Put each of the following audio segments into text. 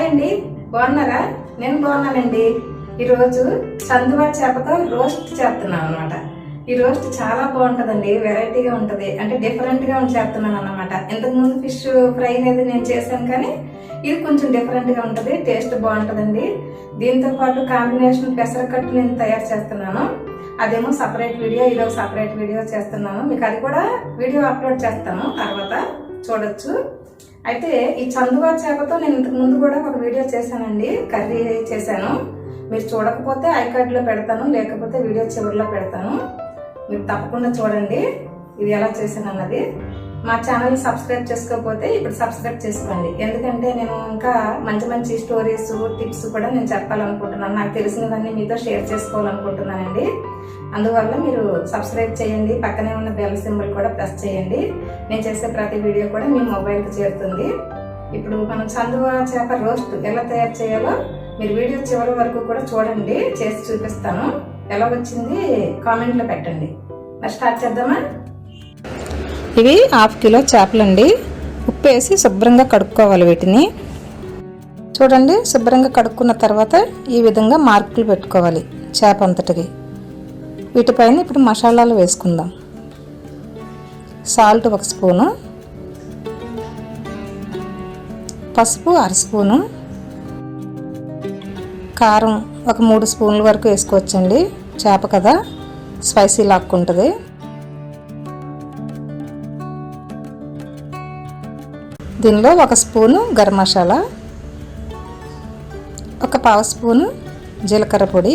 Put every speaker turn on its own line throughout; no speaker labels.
Hi అండి, బాగున్నారా? నేను బాగున్నానండి. ఈరోజు చందువా చేపతో రోస్ట్ చేస్తున్నాను అనమాట. ఈ రోస్ట్ చాలా బాగుంటుందండి, వెరైటీగా ఉంటుంది, అంటే డిఫరెంట్గా చేస్తున్నాను అనమాట. ఇంతకుముందు ఫిష్ ఫ్రై అనేది నేను చేశాను, కానీ ఇది కొంచెం డిఫరెంట్గా ఉంటుంది, టేస్ట్ బాగుంటుందండి. దీంతో పాటు కాంబినేషన్ పెసరకట్టు నేను తయారు చేస్తున్నాను. అదేమో సపరేట్ వీడియో, ఇదొక సపరేట్ వీడియో చేస్తున్నాను. మీకు అది కూడా వీడియో అప్లోడ్ చేస్తాను, తర్వాత చూడొచ్చు. అయితే ఈ చందువా చేపతో నేను ఇంతకు ముందు కూడా ఒక వీడియో చేశానండి, కర్రీ చేశాను. మీరు చూడకపోతే ఐకార్డ్లో పెడతాను, లేకపోతే వీడియో చివరిలో పెడతాను. మీరు తప్పకుండా చూడండి ఇది ఎలా చేశాను అన్నది. మా ఛానల్ని సబ్స్క్రైబ్ చేసుకోకపోతే ఇప్పుడు సబ్స్క్రైబ్ చేసుకోండి, ఎందుకంటే నేను ఇంకా మంచి మంచి స్టోరీస్, టిప్స్ కూడా నేను చెప్పాలనుకుంటున్నాను. నాకు తెలిసినవన్నీ మీతో షేర్ చేసుకోవాలనుకుంటున్నానండి. అందువల్ల మీరు సబ్స్క్రైబ్ చేయండి, పక్కనే ఉన్న బెల్ సింబల్ కూడా ప్రెస్ చేయండి. నేను చేసే ప్రతి వీడియో కూడా మీ మొబైల్కి చేరుతుంది. ఇప్పుడు మనం చందువా చేప రోస్ట్ ఎలా తయారు చేయాలో మీరు వీడియో చివరి వరకు కూడా చూడండి, చేసి చూపిస్తాను. ఎలా వచ్చింది కామెంట్లో పెట్టండి. మరి స్టార్ట్ చేద్దామా?
ఇవి 1/2 కిలో చేపలండి. ఉప్పు వేసి శుభ్రంగా కడుక్కోవాలి వీటిని. చూడండి, శుభ్రంగా కడుక్కున్న తర్వాత ఈ విధంగా మార్కులు పెట్టుకోవాలి చేప అంతటికి. వీటిపైన ఇప్పుడు మసాలాలు వేసుకుందాం. సాల్ట్ 1 స్పూను, పసుపు 1/2 స్పూను, కారం ఒక 3 స్పూన్ల వరకు వేసుకోవచ్చండి. చేప కదా, స్పైసీ లాక్కుంటుంది. దీనిలో 1 స్పూను గరం మసాలా, ఒక 1/2 స్పూను జీలకర్ర పొడి,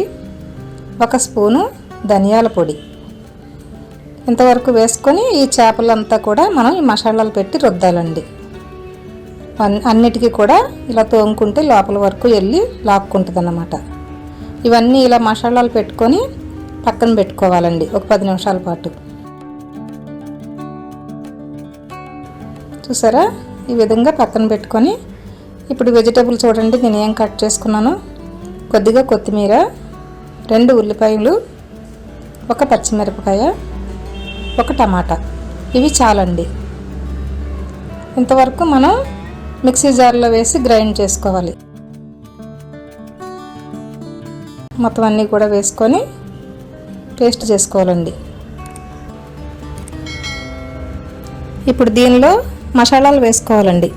1 స్పూను ధనియాల పొడి, ఇంతవరకు వేసుకొని ఈ చేపలంతా కూడా మనం ఈ మసాలాలు పెట్టి రుద్దాలండి. అన్నిటికీ కూడా ఇలా తోముకుంటే లోపల వరకు వెళ్ళి లాక్కుంటుంది అన్నమాట. ఇవన్నీ ఇలా మసాలాలు పెట్టుకొని పక్కన పెట్టుకోవాలండి ఒక 10 నిమిషాల పాటు. చూసారా, ఈ విధంగా పక్కన పెట్టుకొని ఇప్పుడు వెజిటేబుల్ చూడండి నేను ఏం కట్ చేసుకున్నాను. కొద్దిగా కొత్తిమీర, 2 ఉల్లిపాయలు, 1 పచ్చిమిరపకాయ, 1 టమాటా, ఇవి చాలండి. ఇంతవరకు మనం మిక్సీ జార్లో వేసి గ్రైండ్ చేసుకోవాలి. మొత్తం అన్నీ కూడా వేసుకొని పేస్ట్ చేసుకోవాలండి. ఇప్పుడు దీనిలో మసాలాలు వేసుకోవాలండి.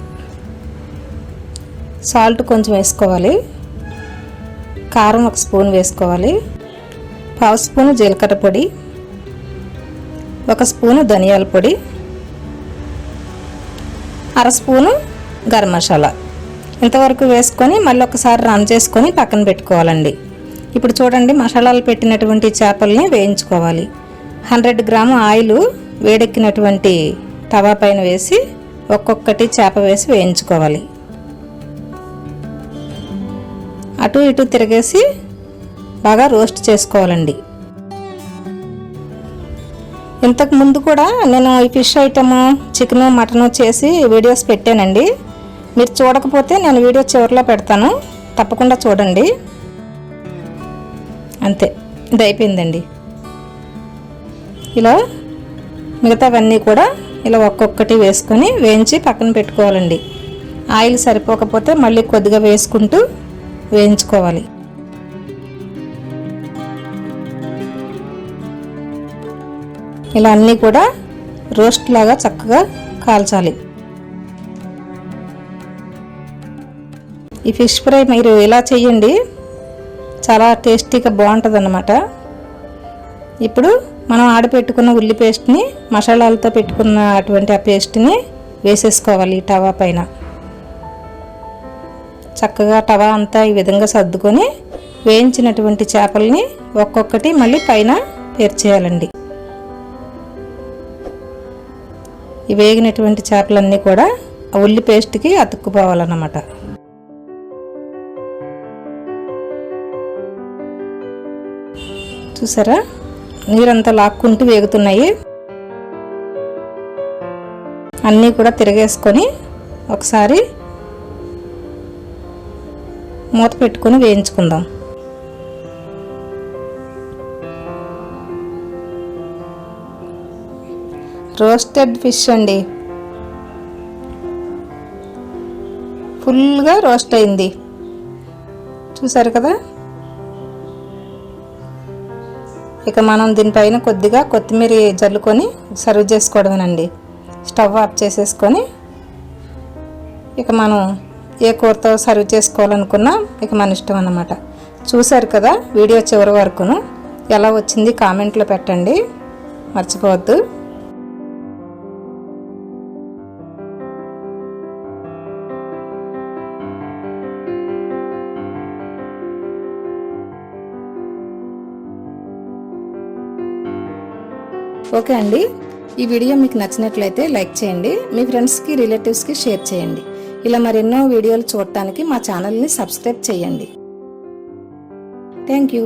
సాల్ట్ కొంచెం వేసుకోవాలి, కారం 1 స్పూన్ వేసుకోవాలి, 1/2 స్పూను జీలకర్ర పొడి, 1 స్పూను ధనియాల పొడి, 1/2 స్పూను గరం మసాలా, ఇంతవరకు వేసుకొని మళ్ళీ ఒకసారి రన్ చేసుకొని పక్కన పెట్టుకోవాలండి. ఇప్పుడు చూడండి, మసాలాలు పెట్టినటువంటి చేపల్ని వేయించుకోవాలి. 100 గ్రాము ఆయిల్ వేడెక్కినటువంటి తవా పైన వేసి ఒక్కొక్కటి చేప వేసి వేయించుకోవాలి. అటు ఇటు తిరిగేసి బాగా రోస్ట్ చేసుకోవాలండి. ఇంతకు ముందు కూడా నేను ఈ ఫిష్ ఐటము, చికెను, మటను చేసి వీడియోస్ పెట్టానండి. మీరు చూడకపోతే నేను వీడియో చివరిలో పెడతాను, తప్పకుండా చూడండి. అంతే, ఇది అయిపోయిందండి. ఇలా మిగతావన్నీ కూడా ఇలా ఒక్కొక్కటి వేసుకొని వేయించి పక్కన పెట్టుకోవాలండి. ఆయిల్ సరిపోకపోతే మళ్ళీ కొద్దిగా వేసుకుంటూ వేయించుకోవాలి. ఇలా అన్నీ కూడా రోస్ట్ లాగా చక్కగా కాల్చాలి. ఈ ఫిష్ ఫ్రై మీరు ఇలా చేయండి, చాలా టేస్టీగా బాగుంటుంది అన్నమాట. ఇప్పుడు మనం ఆడపెట్టుకున్న ఉల్లి పేస్ట్ని, మసాలాలతో పెట్టుకున్న అటువంటి ఆ పేస్ట్ని వేసేసుకోవాలి ఈ టవా పైన. చక్కగా టవా అంతా ఈ విధంగా సర్దుకొని వేయించినటువంటి చేపల్ని ఒక్కొక్కటి మళ్ళీ పైన పేర్చేయాలండి. ఈ వేగినటువంటి చేపలన్నీ కూడా ఆ ఉల్లి పేస్ట్కి అతుక్కుపోవాలన్నమాట. చూసారా, నీరంతా లాక్కుంటూ వేగుతున్నాయి. అన్నీ కూడా తిరగేసుకొని ఒకసారి మూత పెట్టుకొని వేయించుకుందాం. రోస్టెడ్ ఫిష్ అండి. ఫుల్గా రోస్ట్ అయింది, చూసారు కదా. ఇక మనం దీనిపైన కొద్దిగా కొత్తిమీర జల్లుకొని సర్వ్ చేసుకోవడమేనండి. స్టవ్ ఆఫ్ చేసేసుకొని ఇక మనం ఏ కూరతో సర్వ్ చేసుకోవాలనుకున్నా ఇక మన ఇష్టం అన్నమాట. చూసారు కదా వీడియో చివరి వరకును. ఎలా వచ్చింది కామెంట్లో పెట్టండి, మర్చిపోవద్దు. ఓకే అండి, ఈ వీడియో మీకు నచ్చినట్లయితే లైక్ చేయండి, మీ ఫ్రెండ్స్కి రిలేటివ్స్కి షేర్ చేయండి. ఇలా మరెన్నో వీడియోలు చూడటానికి మా ఛానల్ని సబ్స్క్రైబ్ చేయండి. Thank you.